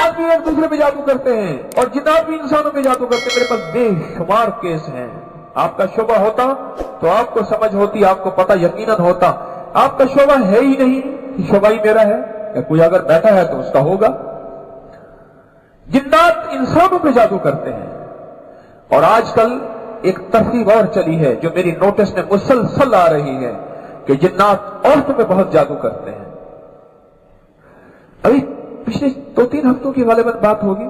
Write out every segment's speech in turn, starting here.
जिन्नात भी एक दूसरे पे जादू करते हैं और जिन्नात भी इंसानों पे जादू करते हैं। मेरे पास बेशुमार केस हैं। आपका शोबा होता तो आपको समझ होती, आपको पता यकीनन होता। आपका शोबा है ही नहीं कि शोबा ही मेरा है, या कोई अगर बैठा है तो उसका होगा। जिन्नात इंसानों पे जादू करते हैं। और आजकल एक तरकीब और चली है जो मेरी नोटिस में मुसलसल आ रही है कि जिन्नात औरतों पे बहुत जादू करते हैं। अभी पिछले 2-3 हफ्तों की गालिबन बात होगी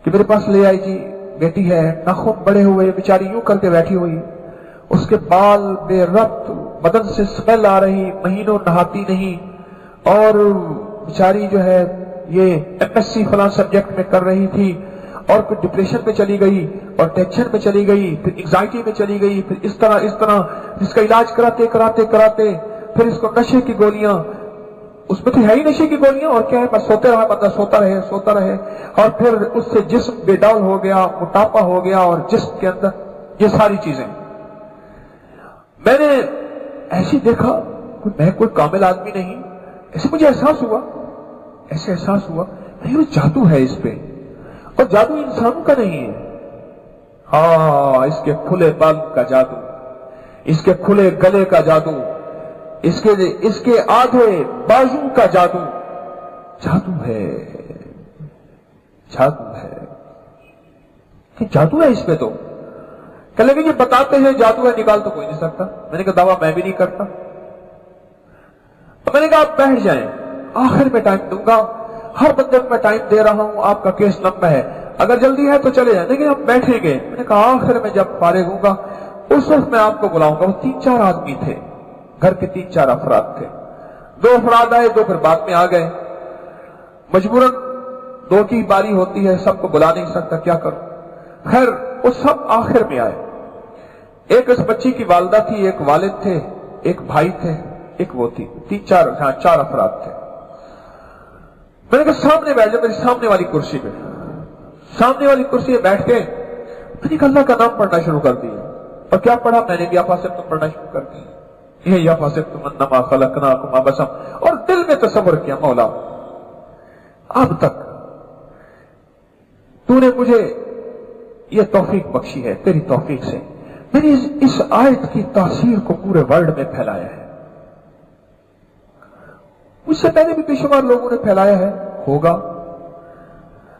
कि मेरे पास ले आई जी, बेटी है, नाखून बड़े हुए, बेचारी यूं करके बैठी हुई, उसके बाल बेरब्त, बदन से स्मेल आ रही, महीनों नहाती नहीं, और बेचारी जो है ये एमएससी फलां सब्जेक्ट में कर रही थी और कुछ डिप्रेशन में चली गई और टेंशन में चली गई, फिर एंग्जाइटी में चली गई, फिर इस तरह इसका इलाज कराते कराते कराते फिर इसको नशे की गोलियां, उसमें तो है ही नशे की गोलियां, और क्या है, बस सोते रहा, बंदा सोता रहे, और फिर उससे जिस्म बेडौल हो गया, मोटापा हो गया, और जिस्म के अंदर ये सारी चीजें। मैंने ऐसे देखा मैं कोई कामिल आदमी नहीं, ऐसे मुझे एहसास हुआ नहीं वो जादू है इस पे, और जादू इंसानों का नहीं है। हाँ, इसके खुले बाल का जादू, इसके खुले गले का जादू, इसके आधे बाजू का जादू है कि जादू है इसमें। तो कह लगे ये बताते हैं जादू है, निकाल तो कोई नहीं सकता। मैंने कहा दावा मैं भी नहीं करता। तो मैंने कहा आप बैठ जाएं, आखिर में टाइम दूंगा, हर बंदे को मैं टाइम दे रहा हूं, आपका केस लंबा है, अगर जल्दी है तो चले जाए, लेकिन आप बैठेंगे। मैंने कहा आखिर में जब फारिग होगा उस वक्त मैं आपको बुलाऊंगा। वो 3-4 आदमी थे, घर के 3-4 अफराद थे। 2 अफराद आए, 2 फिर बाद में आ गए। मजबूरन 2 की बारी होती है, सबको बुला नहीं सकता, क्या करूं। खैर वो सब आखिर में आए। एक उस बच्ची की वालदा थी, एक वालिद थे, एक भाई थे, एक वो थी, 4 अफराद थे। मैंने कहा सामने बैठ जाओ, मेरी सामने वाली कुर्सी पे बैठ के मैंने अल्लाह का नाम पढ़ना शुरू कर दिया। और क्या पढ़ा मैंने भी, याफासिब्तुम पढ़ना शुरू कर दिया। ये याफासिब्तुम अन्नमा खलकनाकुम अबसा, और दिल में तसव्वुर किया मौला अब तक तूने मुझे ये तौफीक बख्शी है, तेरी तौफीक से मैंने इस आयत की तासीर को पूरे वर्ल्ड में फैलाया है। उससे पहले भी बेशुमार लोगों ने फैलाया है, होगा,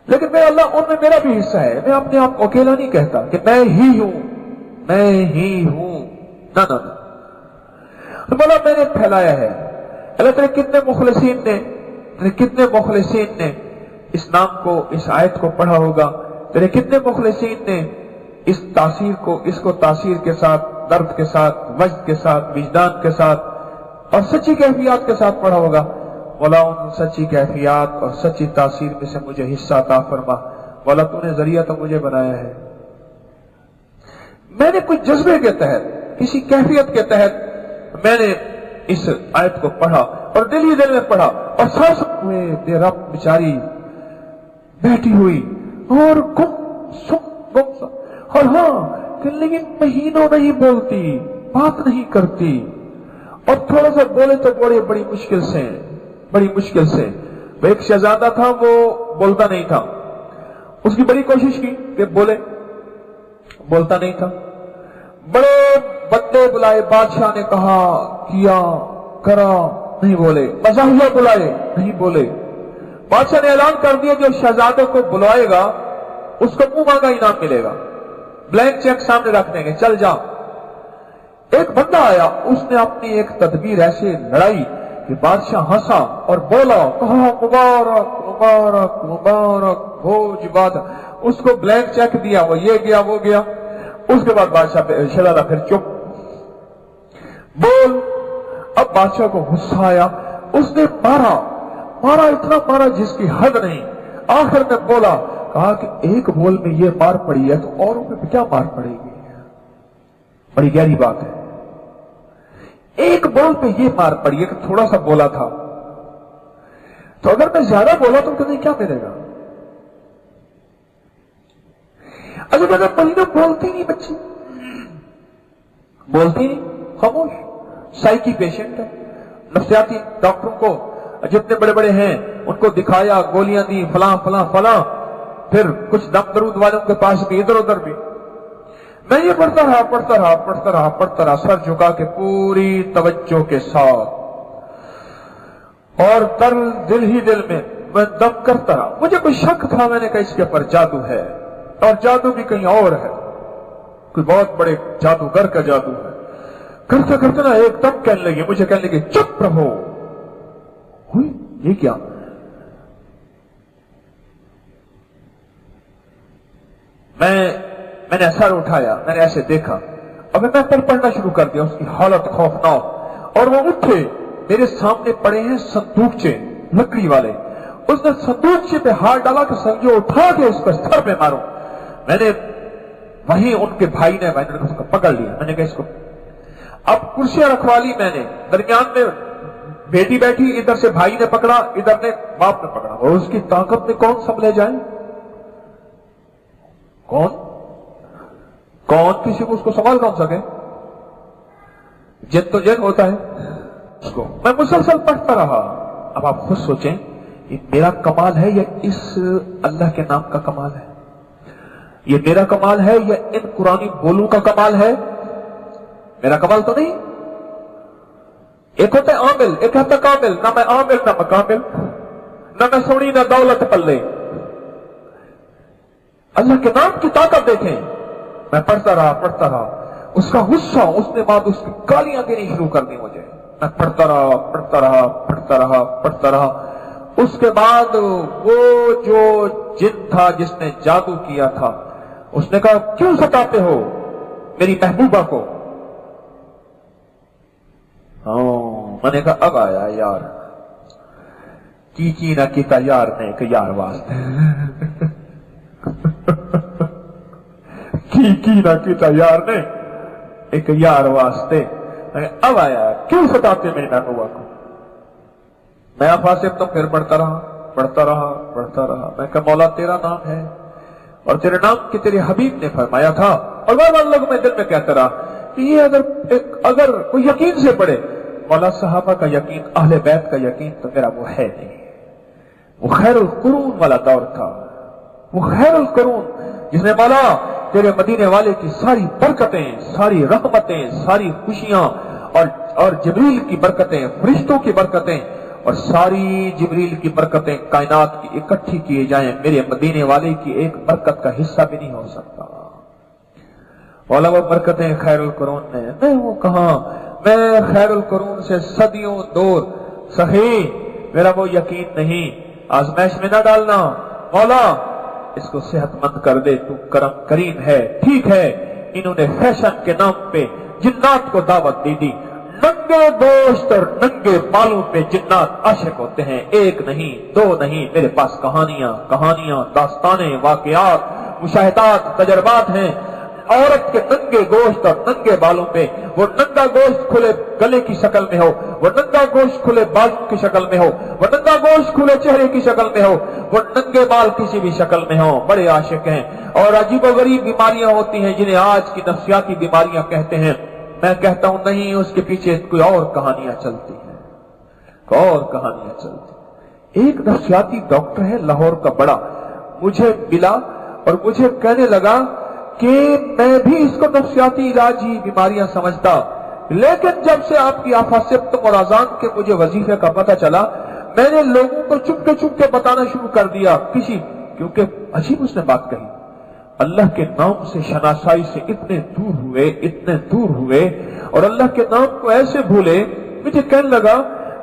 लेकिन मेरा अल्लाह उनमें मेरा भी हिस्सा है। मैं अपने आप को अकेला नहीं कहता कि मैं ही हूं, ना। तो बोला मैंने फैलाया है। अल्लाह तेरे कितने मुखलिसीन ने इस नाम को, इस आयत को पढ़ा होगा, तेरे कितने मुखलिसीन ने इस तासीर को, इसको तासीर के साथ, दर्द के साथ, वजद के साथ, विजदान के साथ और सच्ची कैफियत के साथ पढ़ा होगा। मौला उन सच्ची कैफियत और सच्ची तासीर में से मुझे हिस्सा अता फरमा। मौला तूने जरिया तो मुझे बनाया है, मैंने कुछ जज्बे के तहत, किसी कैफियत के तहत मैंने इस आयत को पढ़ा और दिल ही दिल में पढ़ा, और सांस हुए बेरब बेचारी बैठी हुई और गुम और हाँ, लेकिन महीनों नहीं बोलती, बात नहीं करती, और थोड़ा सा बोले तो बड़ी मुश्किल से। वो एक शहजादा था, वो बोलता नहीं था, उसकी बड़ी कोशिश की कि बोलता नहीं था। बड़े बंदे बुलाए, बादशाह ने कहा, किया, करा, नहीं बोले। मज़ाहिया बुलाए, नहीं बोले। बादशाह ने ऐलान कर दिया जो शहजादे को बुलाएगा उसको मुंह मांगा इनाम मिलेगा, ब्लैंक चेक सामने रख देंगे, चल जा। एक बंदा आया, उसने अपनी एक तदबीर ऐसे लड़ाई कि बादशाह हंसा और बोला, कहा मुबारक मुबारक मुबारक भोज बादशाह। उसको ब्लैंक चेक दिया, वो ये गया वो गया। उसके बाद बादशाह शहजादा फिर चुप, बोल। अब बादशाह को गुस्सा आया, उसने मारा, इतना मारा जिसकी हद नहीं। आखिर में बोला, कहा कि एक बोल में ये मार पड़ी है तो औरों पे क्या मार पड़ेगी। बड़ी गहरी बात है, एक बोल पे ये मार पड़ी है कि थोड़ा सा बोला था, तो अगर मैं ज्यादा बोला तो तुम्हें क्या मिलेगा। अगर मैं महीनों बोलती नहीं, बच्ची बोलती नहीं, खामोश, साइकी पेशेंट है, नफ्सियाती डॉक्टरों को जितने बड़े बड़े हैं उनको दिखाया, गोलियां दी, फलां फलां फलां, फिर कुछ दम दरूद वालों के पास भी, इधर उधर भी। मैं ये पढ़ता रहा, सर झुका के पूरी तवज्जो के साथ, और दिल ही दिल में मैं दम करता रहा। मुझे कोई शक था, मैंने कहा इसके ऊपर जादू है, और जादू भी कहीं और है, कोई बहुत बड़े जादूगर का जादू है। करते करते ना एकदम कहने लगी, मुझे कहने लगी चुप रहो। हुई ये क्या? मैंने सर उठाया, मैंने ऐसे देखा, अब मैं पर पढ़ना शुरू कर दिया। उसकी हालत खौफनाक, और वो उठे, मेरे सामने पड़े हैं संदूकचे लकड़ी वाले। उसने संदूकचे पे हाथ डाला कि संजो उठा के इसको सर पे मारो। मैंने वहीं उनके भाई ने उसको पकड़ लिया। मैंने कहा इसको, अब कुर्सियां रखवा ली मैंने, दरमियान में बेटी बैठी, इधर से भाई ने पकड़ा, इधर ने बाप ने पकड़ा, और उसकी ताकत में कौन संभले जाए? कौन किसी को उसको संभाल कौन सके? जिन तो जिन होता है उसको। मैं मुसलसल पढ़ता रहा। अब आप खुद सोचें, ये मेरा कमाल है या इस अल्लाह के नाम का कमाल है? ये मेरा कमाल है या इन कुरानी बोलों का कमाल है? मेरा कमाल तो नहीं। एक होता है आमिल, एक होता है कामिल। ना मैं आमिल ना मैं कामिल, ना मैं सोनी ना दौलत पल्ले। अल्लाह के नाम की ताकत देखें। मैं पढ़ता रहा, उसका गुस्सा, उसने बाद उसकी गालियां देनी शुरू कर दी मुझे। मैं पढ़ता रहा। उसके बाद वो जो जिन था जिसने जादू किया था, उसने कहा क्यों सताते हो मेरी महबूबा को? मैंने कहा अब आया यार, की ना कीता यार ने एक यार वास्ते। की ना कीता यार ने एक यार वास्ते। अब आया, क्यों सताते मेरी महबूबा को? मैं आफासिब तो फिर पढ़ता रहा। मैं कहा मौला तेरा नाम है, और तेरे नाम की तेरे हबीब ने फरमाया था। और बार लोग मैं दिल में कहता रहा कि ये अगर कोई यकीन से पढ़े, मौला सहाबा का यकीन, अहले बैत का यकीन तो मेरा वो है नहीं। वो खैरुल कुरून वाला दौर था, वो खैरुल कुरून जिसने मौला तेरे मदीने वाले की सारी बरकतें, सारी रहमतें, सारी खुशियां, और जिब्रील की बरकतें, फरिश्तों की बरकतें, और सारी जिब्रील की बरकतें कायनात की इकट्ठी किए जाएं, मेरे मदीने वाले की एक बरकत का हिस्सा भी नहीं हो सकता। मौला वो बरकतें खैरुल कुरून ने, मैं वो कहां, मैं खैरुल कुरून से सदियों दूर। सही मेरा वो यकीन नहीं, आजमाइश में ना डालना। मौला इसको सेहतमंद कर दे, तू करम करीम है। ठीक है, इन्होंने फैशन के नाम पे जिन्नात को दावत दी थी। नंगे गोश्त और नंगे बालों पे जिन्नात आशिक होते हैं, एक नहीं दो नहीं, मेरे पास कहानियां, दास्तानें, वाकयात, मुशाहिदात, तजर्बात हैं। औरत के नंगे गोश्त और नंगे बालों पे, वो नंगा गोश्त खुले गले की शक्ल में हो, वो नंगा गोश्त खुले बाल की शक्ल में हो, वो नंगा गोश्त खुले चेहरे की शक्ल में हो, वो नंगे बाल किसी भी शक्ल में हो, बड़े आशिक हैं। और अजीबोगरीब बीमारियां होती हैं जिन्हें आज की नफ्सियाती बीमारियां कहते हैं। मैं कहता हूं नहीं, उसके पीछे कोई और कहानियां चलती हैं, एक नफ्सियाती डॉक्टर है लाहौर का बड़ा, मुझे मिला और मुझे कहने लगा कि मैं भी इसको नफ्सियाती इलाजी बीमारियां समझता, लेकिन जब से आपकी आफासिब और अजान के मुझे वजीफे का पता चला, मैंने लोगों को चुपके बताना शुरू कर दिया। क्योंकि अजीब उसने बात कही, अल्लाह के नाम से शनासाई से इतने दूर हुए और अल्लाह के नाम को ऐसे भूले। मुझे कहने लगा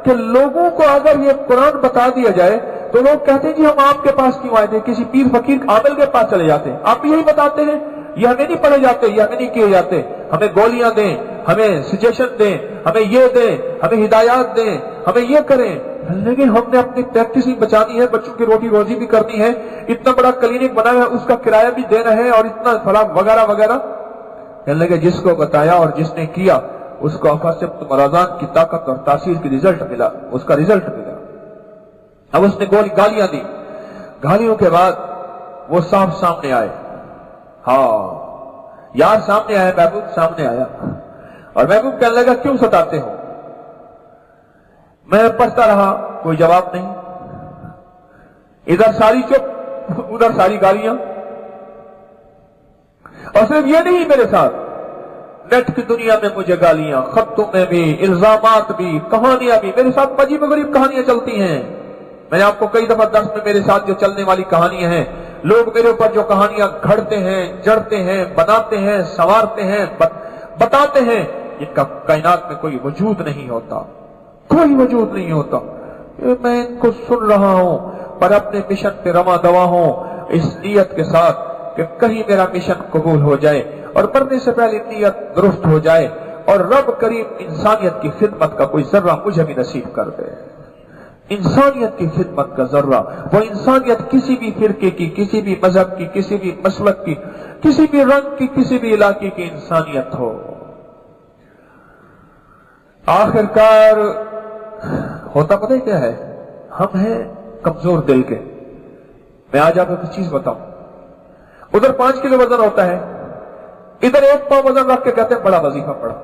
कि लोगों को अगर ये कुरान बता दिया जाए तो लोग कहते हैं कि हम आपके पास क्यों आए थे, किसी पीर फकीर आमिल के पास चले जाते। आप यही बताते हैं, ये हमें नहीं पढ़े जाते, ये हमें नहीं किए जाते, हमें गोलियां दें, हमें सजेशन दें, हमें ये दें, हमें हिदायत दें, हमें ये करें। लेकिन हमने अपनी प्रैक्टिस भी बचानी है, बच्चों की रोटी रोजी भी करनी है, इतना बड़ा क्लिनिक बनाया है, उसका किराया भी देना है, और इतना फला वगैरह वगैरह। कहने लगे जिसको बताया और जिसने किया उसको आफासिब मराजान की ताकत और तासीर की रिजल्ट मिला, उसका रिजल्ट मिला। अब उसने गालियां दी, गालियों के बाद वो साफ सामने आए। हाँ यार सामने आया, महबूब सामने आया, और महबूब कहने लगा क्यों सताते हो? मैं पढ़ता रहा, कोई जवाब नहीं। इधर सारी चुप, उधर सारी गालियां। और सिर्फ ये नहीं, मेरे साथ नेट की दुनिया में मुझे गालियां, खतों में भी, इल्जामात भी, कहानियां भी, मेरे साथ अजीब गरीब कहानियां चलती हैं। मैंने आपको कई दफा दर्स में मेरे साथ जो चलने वाली कहानियां हैं, लोग मेरे ऊपर जो कहानियां घड़ते हैं, जड़ते हैं, बनाते हैं, संवारते हैं, बताते हैं, इनका कायनात में कोई वजूद नहीं होता, कोई वजूद नहीं होता। मैं इनको सुन रहा हूं, पर अपने मिशन पे रमा दवा हूं, इस नीयत के साथ कि कहीं मेरा मिशन कबूल हो जाए और मरने से पहले नीयत दुरुस्त हो जाए और रब करीम इंसानियत की खिदमत का कोई जर्रा मुझे भी नसीब कर दे। इंसानियत की खिदमत का जर्रा, वो इंसानियत किसी भी फिरके की, किसी भी मजहब की, किसी भी मसलक की, किसी भी रंग की, किसी भी इलाके की इंसानियत हो। आखिरकार होता पता है क्या है? हम हैं कमजोर दिल के। मैं आज आपको कुछ चीज बताऊं, उधर 5 किलो वजन होता है, इधर 1 पाव वजन रख के कहते हैं बड़ा वजीफा पढ़ा।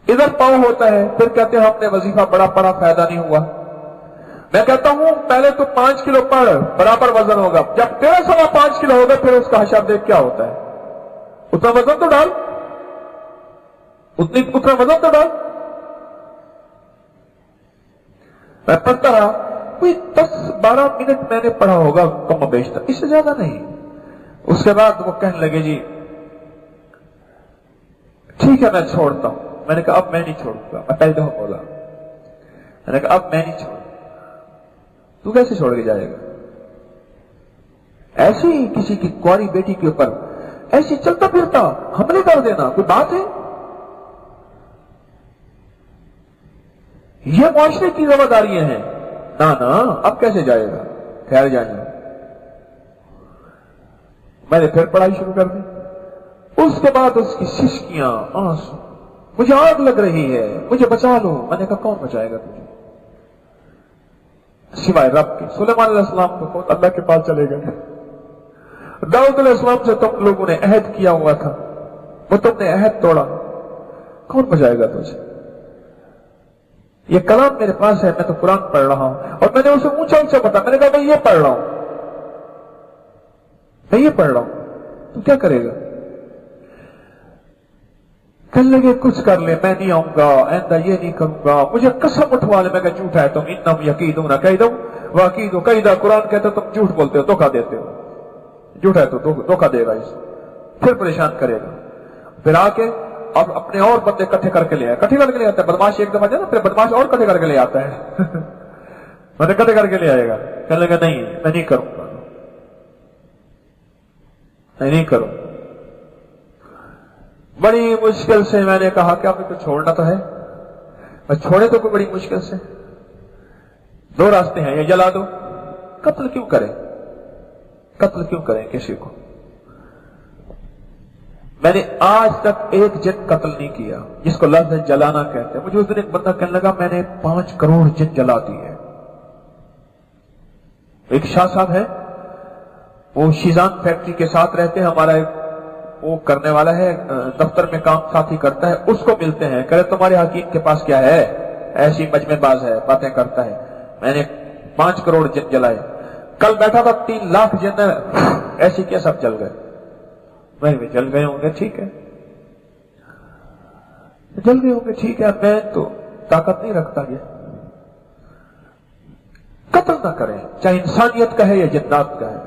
इधर पाव होता है, फिर कहते हैं हमने वजीफा बड़ा पढ़ा, फायदा नहीं हुआ। मैं कहता हूं पहले तो 5 किलो पढ़, बराबर वजन होगा। जब 13.5 किलो होगा, फिर उसका हिसाब देख क्या होता है। उतना वजन तो डाल, उतना वजन तो डाल। मैं पढ़ता रहा, कोई 10-12 मिनट मैंने पढ़ा होगा कम बेशतर, इससे ज्यादा नहीं। उसके बाद वो कहने लगे जी ठीक है मैं छोड़ता हूं। मैंने कहा अब मैं नहीं छोड़ूंगा। मैं पहले दफा बोला, मैंने कहा अब मैं नहीं छोड़ूंगा। तू कैसे छोड़ के जाएगा? ऐसे ही किसी की कुंवारी बेटी के ऊपर ऐसे चलता फिरता हमले कर देना कोई बात है? ये मुआशरे की जिम्मेदारियां हैं। ना ना, अब कैसे जाएगा, ठहर जाएगा। मैंने फिर पढ़ाई शुरू कर दी। उसके बाद उसकी सिसकियां, आंसू, मुझे आग लग रही है, मुझे बचा लो। मैंने कहा कौन बचाएगा तुझे सिवाय रब के? सुलेमान अलैहिस्सलाम तो खुद अल्लाह के पास चले गए। दाऊद अलैहिस्सलाम से तुम लोगों ने अहद किया हुआ था, वो तुमने अहद तोड़ा, कौन बचाएगा तुझे? ये कलाम मेरे पास है, मैं तो कुरान पढ़ रहा हूं। और मैंने उसे ऊंचा ऊंचा बता, मैंने कहा मैं ये पढ़ रहा हूं, मैं ये पढ़ रहा हूं, तू क्या करेगा? कहने लगे कुछ कर ले, मैं नहीं आऊंगा, आइंदा ये नहीं करूंगा, मुझे कसम उठवा ले। मैं कहा झूठा है तुम, इन्नम यकीदून कैदम वाकीदू कैदा। कुरान कहते हो तुम झूठ बोलते हो, धोखा देते हो। झूठा है तो धोखा देगा, इस फिर परेशान करेगा। फिर आके अब अपने और बंदे इकट्ठे करके ले आए, इकट्ठे करके ले आता है। बदमाश एक दफा जाए ना, फिर बदमाश और इकट्ठे करके ले आता है। मैंने इकट्ठे करके ले आएगा। कहने लगा नहीं मैं नहीं करूंगा, मैं नहीं करूंगा। बड़ी मुश्किल से मैंने कहा कि आपको छोड़ना तो है, मैं छोड़े तो कोई बड़ी मुश्किल से। 2 रास्ते हैं, या जला दो, कत्ल क्यों करें, कत्ल क्यों करें किसी को? मैंने आज तक एक जिन कत्ल नहीं किया जिसको लफ्ज़ जलाना कहते हैं। मुझे उस दिन एक बंदा कहने लगा मैंने 5 करोड़ जिन जला दिए। एक शाह साहब है, वो शीजान फैक्ट्री के साथ रहते हैं, हमारा एक वो करने वाला है, दफ्तर में काम साथी करता है, उसको मिलते हैं, कह रहे तुम्हारे हकीम के पास क्या है, ऐसी मजमेबाज है, बातें करता है। मैंने 5 करोड़ जिन जलाए। कल बैठा था 3 लाख जिन ऐसी क्या सब जल गए। मैं भी जल गए होंगे, ठीक है, जल गए होंगे, ठीक है, मैं तो ताकत नहीं रखता। ये कत्ल ना करें, चाहे इंसानियत का है या जिन्नात का है।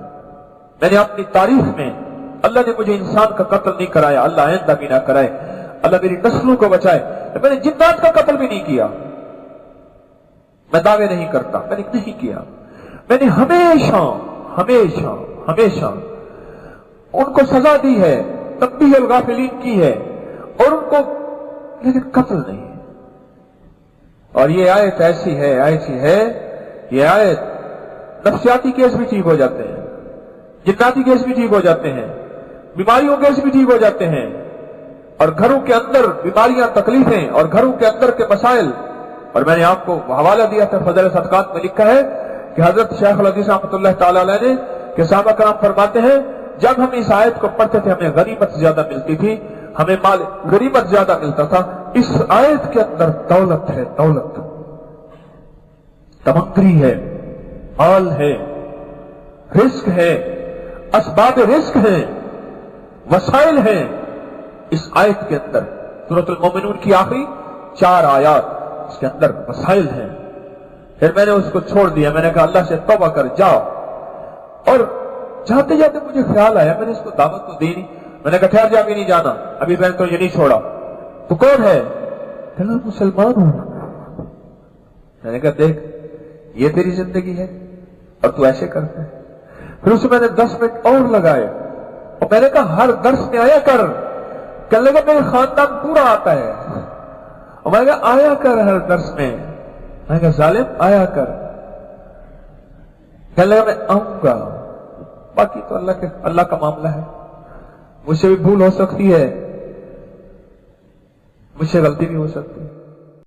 मैंने अपनी तारीख में, अल्लाह ने मुझे इंसान का कत्ल नहीं कराया, अल्लाह आइंदा भी ना कराए, अल्लाह मेरी नस्लों को बचाए। मैंने जिन्नात का कत्ल भी नहीं किया, मैं दावे नहीं करता, मैंने नहीं किया। मैंने हमेशा हमेशा हमेशा उनको सजा दी है, तंबीह अल गाफिलीन की है, और उनको, लेकिन कत्ल नहीं है। और ये आयत ऐसी है, ऐसी है, ये आयत नफ्सियाती केस भी ठीक हो जाते हैं, जिन्नाती केस भी ठीक हो जाते हैं, बीमारियों केस भी ठीक हो जाते हैं, और घरों के अंदर बीमारियां, तकलीफें, और घरों के अंदर के मसाइल। और मैंने आपको हवाला दिया था, फजल सदकात में लिखा है कि हजरत शेख अल हदीस रहमतुल्लाह तआला अलैह ने कि सहाबा कराम फरमाते हैं जब हम इस आयत को पढ़ते थे हमें गनीमत ज्यादा मिलती थी, हमें माल गनीमत ज्यादा मिलता था। इस आयत के अंदर दौलत है, दौलत, तमंगरी है, माल है, रिस्क है, असबाब रिस्क है, वसाइल है। इस आयत के अंदर सूरतुल मोमिनून की आखिरी 4 आयत इसके अंदर वसाइल हैं। फिर मैंने उसको छोड़ दिया, मैंने कहा अल्लाह से तौबा कर जाओ। और जाते जाते मुझे ख्याल आया, मैंने इसको दावत तो दी नहीं, मैंने कहा ठहर जा, अभी नहीं जाना, अभी मैंने तो ये नहीं छोड़ा। तो कौन है? कहना मुसलमान हूं। मैंने कहा देख ये तेरी जिंदगी है और तू ऐसे करता है। फिर उसमें मैंने 10 मिनट और लगाए और मैंने कहा हर दर्स में आया कर। कहने लगा मेरे खानदान पूरा आता है। और मैंने कहा आया कर हर दर्स में। मैंने कहा जालिम आया कर। कहने लगा मैं आऊंगा, बाकी तो अल्लाह का मामला है, मुझसे भी भूल हो सकती है, मुझसे गलती भी हो सकती है।